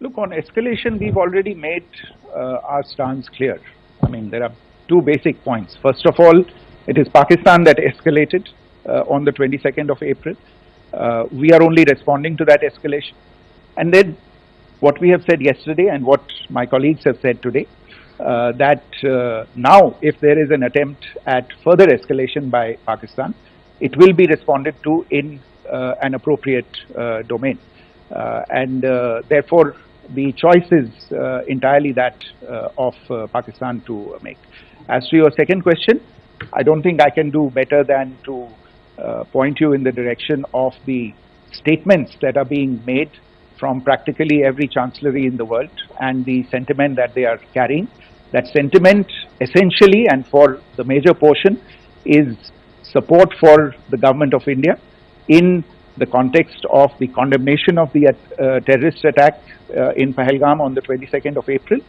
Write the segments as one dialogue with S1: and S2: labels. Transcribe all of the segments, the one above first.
S1: Look, on escalation, we've already made our stance clear. I mean, there are two basic points. First of all, it is Pakistan that escalated on the 22nd of April. We are only responding to that escalation. And then what we have said yesterday and what my colleagues have said today, that now if there is an attempt at further escalation by Pakistan, it will be responded to in an appropriate domain. And therefore, the choice is entirely that of Pakistan to make. As to your second question, I don't think I can do better than to point you in the direction of the statements that are being made from practically every chancellery in the world and the sentiment that they are carrying. That sentiment essentially and for the major portion is support for the government of India in the context of the condemnation of the terrorist attack in Pahalgam on the 22nd of April.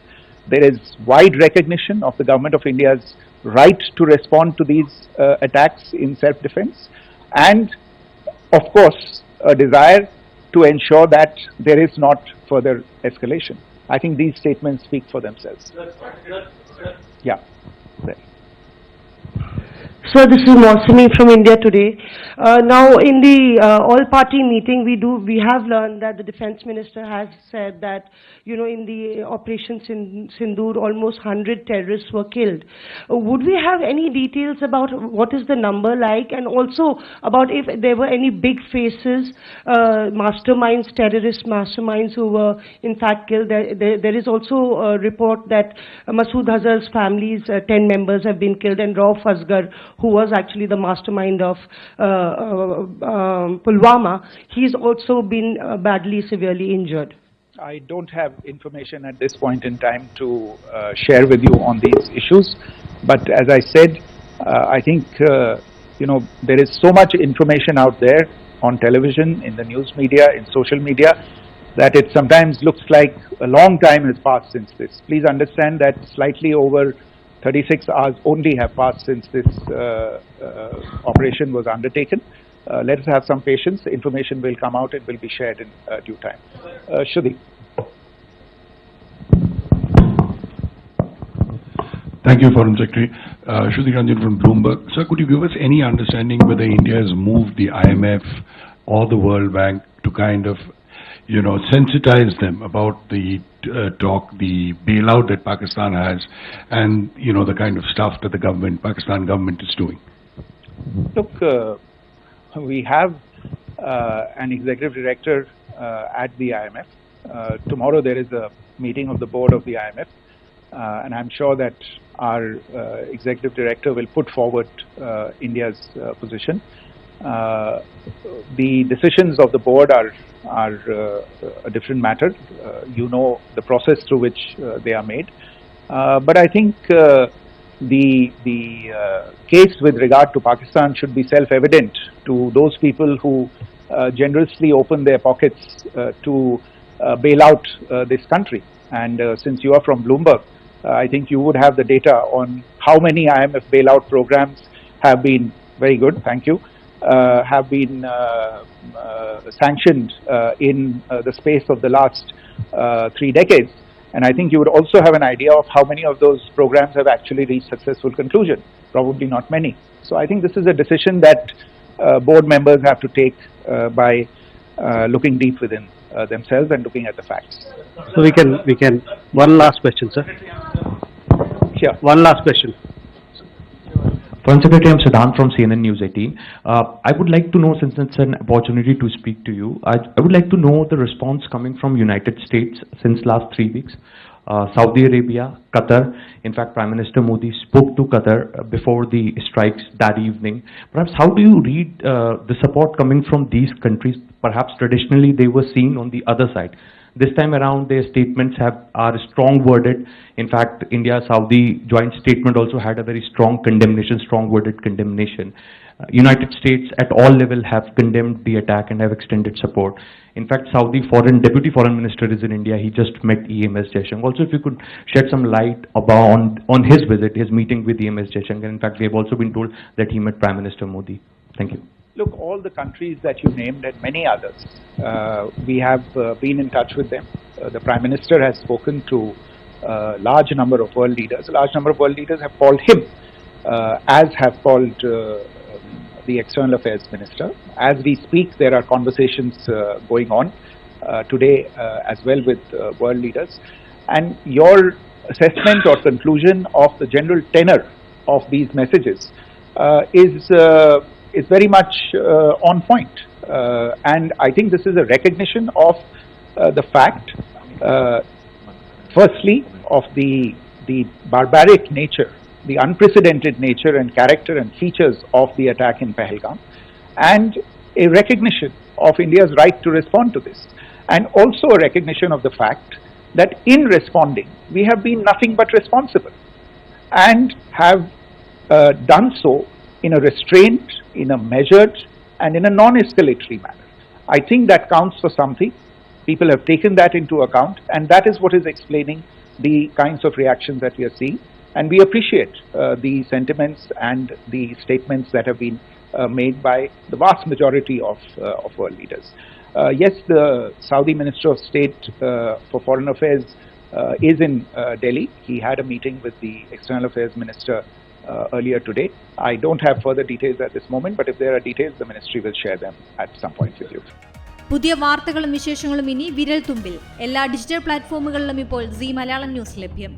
S1: There is wide recognition of the government of India's right to respond to these attacks in self-defense, and of course a desire to ensure that there is not further escalation. I think these statements speak for themselves. Yeah. There.
S2: Sir, this is Mosimi from India Today. Now, in the all-party meeting, we have learned that the Defence Minister has said that, in the Operation Sindoor, almost 100 terrorists were killed. Would we have any details about what is the number like, and also about if there were any big faces, masterminds, terrorist masterminds who were in fact killed? There is also a report that Masood Azhar's family's 10 members have been killed, and Rauf Asghar, who was actually the mastermind of Pulwama, he's also been badly, severely injured.
S1: I don't have information at this point in time to share with you on these issues. But as I said, I think, there is so much information out there on television, in the news media, in social media, that it sometimes looks like a long time has passed since this. Please understand that slightly over 36 hours only have passed since this operation was undertaken. Let us have some patience. Information will come out. It will be shared in due time. Shruti.
S3: Thank you, Foreign Secretary. Shruti Ranjan from Bloomberg. Sir, could you give us any understanding whether India has moved the IMF or the World Bank to kind of, sensitize them about the the bailout that Pakistan has, and the kind of stuff that the Pakistan government is doing?
S1: Look, we have an executive director at the IMF. Tomorrow there is a meeting of the board of the IMF, and I'm sure that our executive director will put forward India's position. The decisions of the board are a different matter. The process through which they are made. But I think the case with regard to Pakistan should be self-evident to those people who generously open their pockets to bail out this country. And since you are from Bloomberg, I think you would have the data on how many IMF bailout programs have been, very good, thank you, have been sanctioned in the space of the last 3 decades. And I think you would also have an idea of how many of those programs have actually reached successful conclusion. Probably not many. So I think this is a decision that board members have to take by looking deep within themselves and looking at the facts.
S4: So we can, one last question, sir.
S1: Sure.
S4: One last question.
S5: Foreign Secretary, I'm Siddhant from CNN News 18. I would like to know, since it's an opportunity to speak to you, I would like to know the response coming from United States since last 3 weeks. Saudi Arabia, Qatar. In fact, Prime Minister Modi spoke to Qatar before the strikes that evening. Perhaps how do you read the support coming from these countries? Perhaps traditionally they were seen on the other side. This time around, their statements are strong worded. In fact, India-Saudi joint statement also had a very strong condemnation, strong worded condemnation. United States at all levels have condemned the attack and have extended support. In fact, Saudi Deputy Foreign Minister is in India. He just met EMS Jaishankar. Also, if you could shed some light on his visit, his meeting with EMS Jaishankar. In fact, we have also been told that he met Prime Minister Modi. Thank you.
S1: Look, all the countries that you named and many others, we have been in touch with them. The Prime Minister has spoken to a large number of world leaders. A large number of world leaders have called him, as have called the External Affairs Minister. As we speak, there are conversations going on today as well with world leaders. And your assessment or conclusion of the general tenor of these messages is very much on point. And I think this is a recognition of the fact, firstly, of the barbaric nature, the unprecedented nature and character and features of the attack in Pahalgam, and a recognition of India's right to respond to this. And also a recognition of the fact that in responding, we have been nothing but responsible and have done so in a restrained, in a measured, and in a non-escalatory manner. I think that counts for something. People have taken that into account, and that is what is explaining the kinds of reactions that we are seeing. And we appreciate the sentiments and the statements that have been made by the vast majority of world leaders. Yes, the Saudi Minister of State for Foreign Affairs is in Delhi. He had a meeting with the External Affairs Minister earlier today. I don't have further details at this moment, but if there are details, the Ministry will share them at some point with you.
S6: പുതിയ വാർത്തകളും വിശേഷങ്ങളും ഇനി വിരൽ തുമ്പിൽ. എല്ലാ digital പ്ലാറ്റ്ഫോമുകളിലും ഇപ്പോൾ see Malayalam news ലഭ്യം.